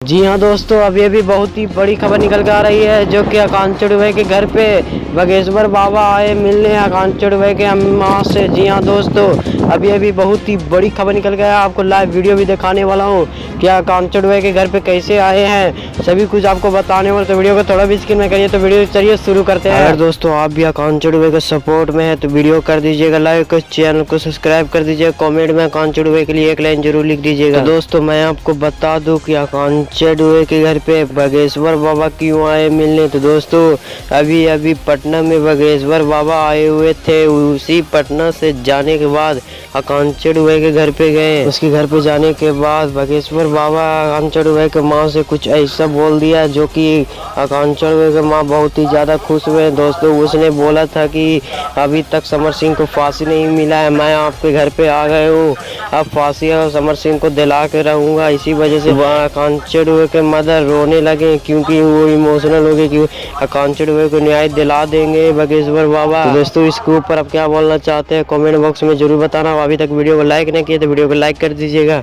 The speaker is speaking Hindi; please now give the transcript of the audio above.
जी हाँ दोस्तों, अभी बहुत ही बड़ी खबर निकल के आ रही है जो कि आकांक्षा दुबे के घर पे बागेश्वर बाबा आए मिलने आकांक्षा दुबे के अम्मा से। जी हाँ दोस्तों, अभी बहुत ही बड़ी खबर निकल के आया। आपको लाइव वीडियो भी दिखाने वाला हूँ कि आकांक्षा दुबे के घर पे कैसे आए हैं, सभी कुछ आपको बताने वाला। तो वीडियो को थोड़ा भी स्किप में करिए। तो वीडियो चलिए शुरू करते हैं। अगर दोस्तों आप भी आकांक्षा दुबे के सपोर्ट में है तो वीडियो कर दीजिएगा लाइक, चैनल को सब्सक्राइब कर दीजिएगा, कॉमेंट में आकांक्षा दुबे के लिए एक लाइन जरूर लिख दीजिएगा। तो दोस्तों मैं आपको बता दूं कि आकांक्षा दुबे के घर पे बागेश्वर बाबा क्यों आए मिलने। तो दोस्तों अभी पटना में बागेश्वर बाबा आए हुए थे। उसी पटना से जाने के बाद आकांक्षा दुबे के घर पे गए। उसके घर पे जाने के बाद बागेश्वर बाबा आकांक्षा दुबे के माँ से कुछ ऐसा बोल दिया जो कि आकांक्षा दुबे के माँ बहुत ही ज़्यादा खुश हुए। दोस्तों उसने बोला था कि अभी तक समर सिंह को फांसी नहीं मिला है, मैं आपके घर पे आ गए हूँ, अब फांसी और समर सिंह को दिला के रहूँगा। इसी वजह से आकांक्षा दुबे के मदर रोने लगे क्योंकि वो इमोशनल हो गए कि आकांक्षा दुबे को न्याय दिला देंगे बागेश्वर बाबा। तो दोस्तों इसके ऊपर आप क्या बोलना चाहते हैं कमेंट बॉक्स में जरूर बताना। अभी तक वीडियो को लाइक नहीं किए तो वीडियो को लाइक कर दीजिएगा।